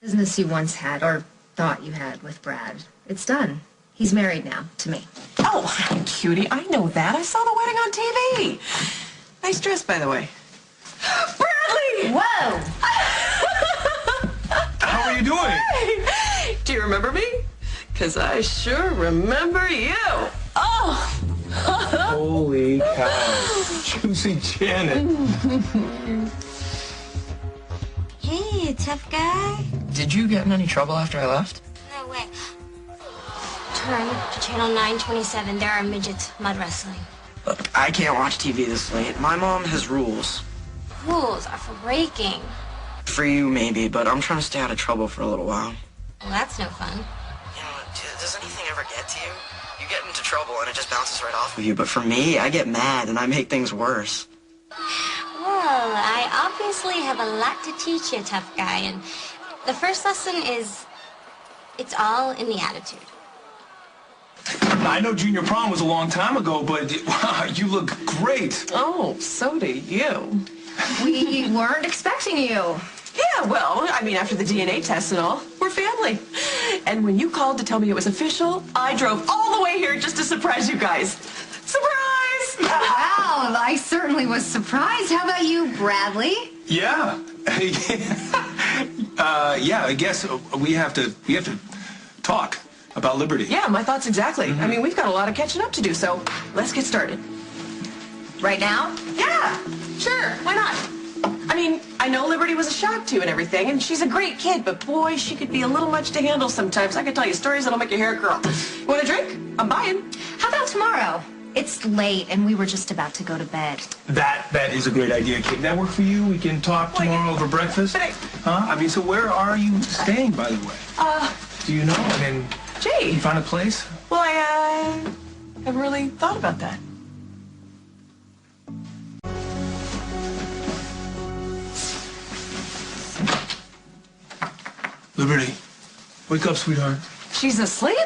Business you once had, or thought you had, with Brad. It's done. He's married now, to me. Oh, cutie, I know that. I saw the wedding on TV. Nice dress, by the way. Bradley! Whoa! How are you doing? Hey. Do you remember me? Because I sure remember you. Oh! Holy cow. Juicy Janet. Hey, tough guy. Did you get in any trouble after I left? No way. Turn to channel 927. There are midgets mud wrestling. Look, I can't watch TV this late. My mom has rules. Rules are for breaking. For you, maybe, but I'm trying to stay out of trouble for a little while. Well, that's no fun. You know, does anything ever get to you? You get into trouble and it just bounces right off of you, but for me, I get mad and I make things worse. Well, I obviously have a lot to teach you, tough guy, and the first lesson is it's all in the attitude. I know junior prom was a long time ago, but wow, you look great. Oh, so do you. We weren't expecting you. Yeah, well, I mean, after the DNA test and all, we're family. And when you called to tell me it was official, I drove all the way here just to surprise you guys. Surprise! Wow, I certainly was surprised. How about you, Bradley? Yeah. Yeah, I guess we have to talk about Liberty. Yeah, my thoughts exactly. I mean, we've got a lot of catching up to do, so let's get started. Right now? Yeah, sure, why not? I mean, I know Liberty was a shock to you and everything, and she's a great kid, but boy, she could be a little much to handle sometimes. I could tell you stories that'll make your hair curl. You want a drink? I'm buying. How about tomorrow? It's late, and we were just about to go to bed. That is a great idea, Kate. That work for you? We can talk tomorrow over breakfast? Huh? I mean, so where are you staying, by the way? Do you know? I mean, Gee. you find a place? Well, I haven't really thought about that. Liberty, wake up, sweetheart. She's asleep?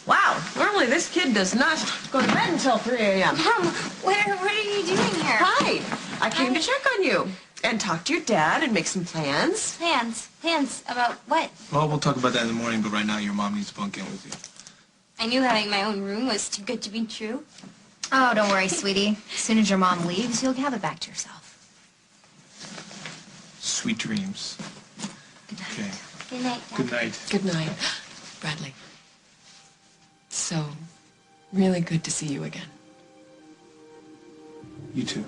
Wow, normally this kid does not go to bed until 3 a.m. Mom, what are you doing here? Hi, I came to check on you and talk to your dad and make some plans. Plans? Plans about what? Well, we'll talk about that in the morning, but right now your mom needs to bunk in with you. I knew having my own room was too good to be true. Oh, don't worry, sweetie. As soon as your mom leaves, you'll have it back to yourself. Sweet dreams. Good night. Okay. Good night, Dad. Good night. Good night, Bradley. So, really good to see you again. You too.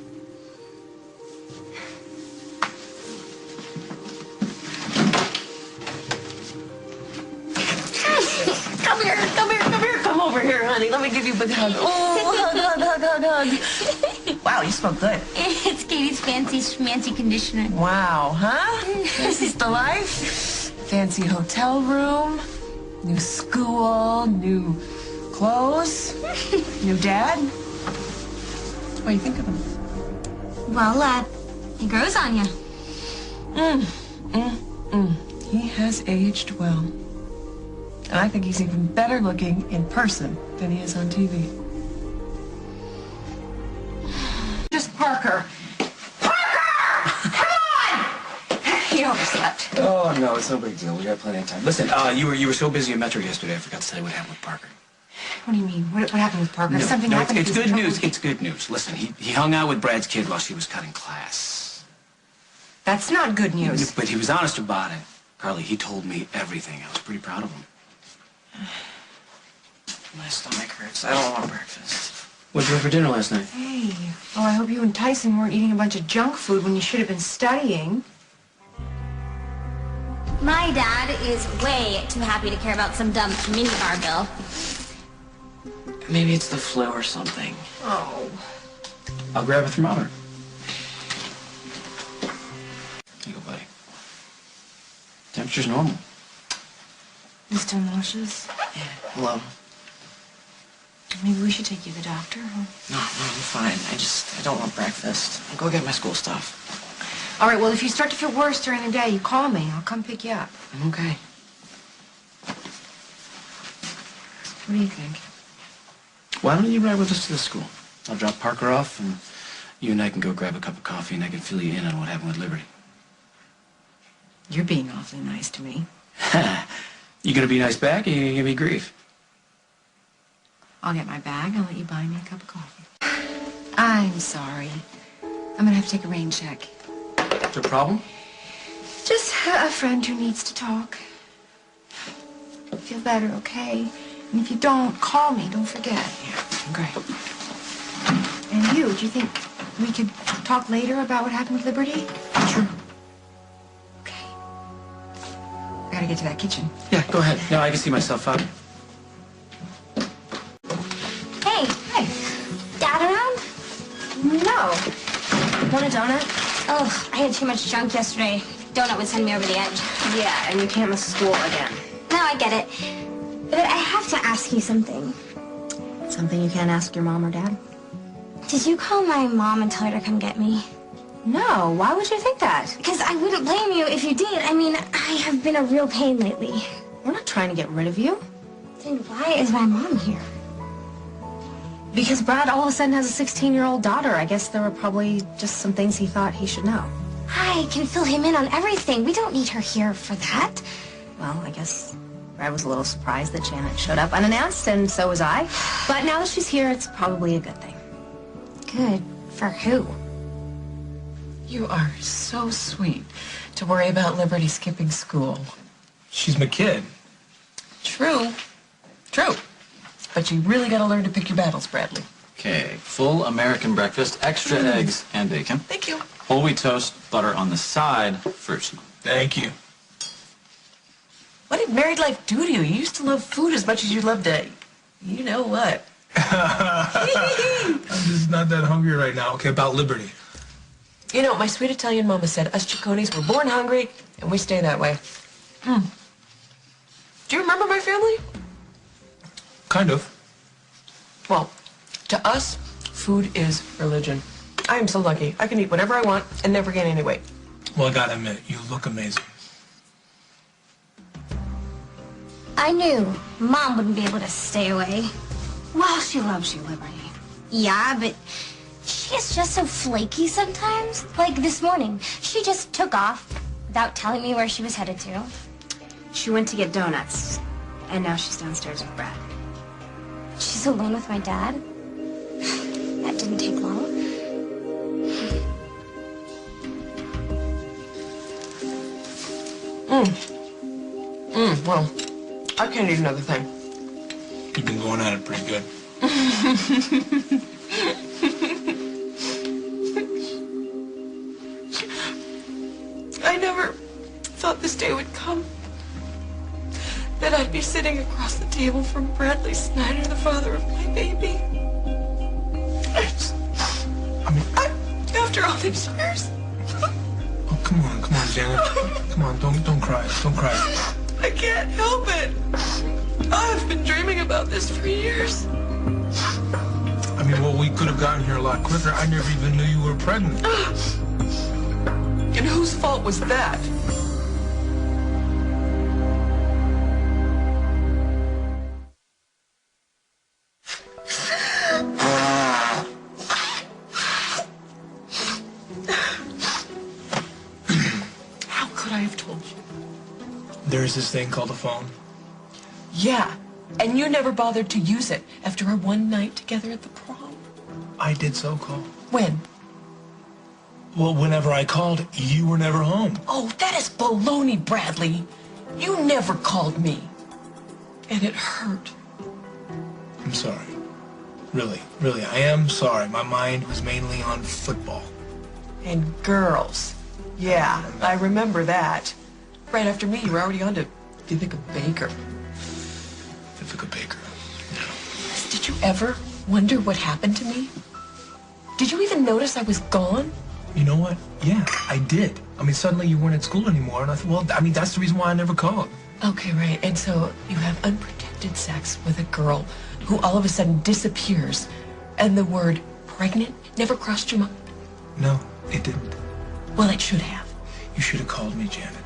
Come here, come here, come here. Come over here, honey. Let me give you a big hug. Oh, hug. Wow, you smell good. It's Katie's fancy schmancy conditioner. Wow, huh? This is the life. Fancy hotel room, new school, new clothes, new dad. What do you think of him? Well, he grows on you. He has aged well. And I think he's even better looking in person than he is on TV. Just Parker. Parker! Come on! He overslept. Oh, no, it's no big deal. We got plenty of time. Listen, you were so busy at Metro yesterday, I forgot to tell you what happened with Parker. What do you mean? What happened with Parker? No, Something no, happened? it's He was good in news. trouble? It's good news. Listen, he hung out with Brad's kid while she was cutting class. That's not good news. But he was honest about it. Carly, he told me everything. I was pretty proud of him. My stomach hurts. I don't want breakfast. What'd you have for dinner last night? Hey. Oh, I hope you and Tyson weren't eating a bunch of junk food when you should have been studying. My dad is way too happy to care about some dumb minibar bill. Maybe it's the flu or something. Oh. I'll grab a thermometer. Here you go, buddy. Temperature's normal. You still nauseous? Yeah, hello. Maybe we should take you to the doctor, huh? No, I'm fine. I don't want breakfast. I'll go get my school stuff. All right, well, if you start to feel worse during the day, you call me. I'll come pick you up. Okay. What do you think? Why don't you ride with us to the school? I'll drop Parker off, and you and I can go grab a cup of coffee, and I can fill you in on what happened with Liberty. You're being awfully nice to me. You gonna be nice back, or you gonna give me grief? I'll get my bag. I'll let you buy me a cup of coffee. I'm sorry. I'm gonna have to take a rain check. Is there a problem? Just a friend who needs to talk. Feel better, okay? And if you don't, call me. Don't forget. Yeah, okay. And you, do you think we could talk later about what happened with Liberty? Sure. Okay. I gotta get to that kitchen. Yeah, go ahead. No, I can see myself out. Hey, Hey. Dad around? No. Want a donut? Oh, I had too much junk yesterday. Donut would send me over the edge. Yeah, and you can't miss school again. No, I get it. But I have to ask you something. Something you can't ask your mom or dad? Did you call my mom and tell her to come get me? No, why would you think that? Because I wouldn't blame you if you did. I mean, I have been a real pain lately. We're not trying to get rid of you. Then why is my mom here? Because Brad all of a sudden has a 16-year-old daughter. I guess there were probably just some things he thought he should know. I can fill him in on everything. We don't need her here for that. Well, I guess Brad was a little surprised that Janet showed up unannounced, and so was I. But now that she's here, it's probably a good thing. Good. For who? You are so sweet to worry about Liberty skipping school. She's my kid. True. True. But you really gotta learn to pick your battles, Bradley. Okay, full American breakfast, extra eggs and bacon. Thank you. Whole wheat toast, butter on the side, first. Thank you. What did married life do to you? You used to love food as much as you loved to... You know what? I'm just not that hungry right now. Okay, about Liberty. You know, my sweet Italian mama said us Ciccones were born hungry, and we stay that way. Do you remember my family? Kind of. Well, to us, food is religion. I am so lucky. I can eat whatever I want and never gain any weight. Well, I gotta admit, you look amazing. I knew Mom wouldn't be able to stay away. Well, she loves you, Liberty. Yeah, but she is just so flaky sometimes. Like this morning, she just took off without telling me where she was headed to. She went to get donuts, and now she's downstairs with Brad. She's alone with my dad. That didn't take long. Well, I can't eat another thing. You've been going at it pretty good. I never thought this day would come. That I'd be sitting across the table from Bradley Snyder, the father of my baby. After all these years. Oh, come on, Janet. Come on, don't cry. Don't cry. I can't help it. I've been dreaming about this for years. I mean, well, we could have gotten here a lot quicker. I never even knew you were pregnant. And whose fault was that? How could I have told you? There's this thing called a phone. Yeah, and you never bothered to use it after our one night together at the prom. I did so call. When? Well, whenever I called, you were never home. Oh, that is baloney, Bradley. You never called me. And it hurt. I'm sorry. Really, I am sorry. My mind was mainly on football. And girls. Yeah, I remember that. Right after me, you were already on to Vivica Baker. Vivica Baker. Did you ever wonder what happened to me? Did you even notice I was gone? You know what? Yeah, I did. I mean, suddenly you weren't at school anymore, and I thought, well, I mean, that's the reason why I never called. Okay, right. And so you have unprotected sex with a girl who all of a sudden disappears, and the word pregnant never crossed your mind? No, it didn't. Well, it should have. You should have called me, Janet.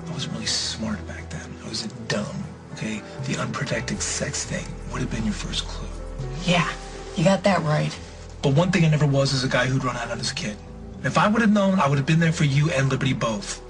I was really smart back then. I was dumb, okay? The unprotected sex thing would have been your first clue. Yeah, you got that right. But one thing I never was is a guy who'd run out on his kid. If I would have known, I would have been there for you and Liberty both.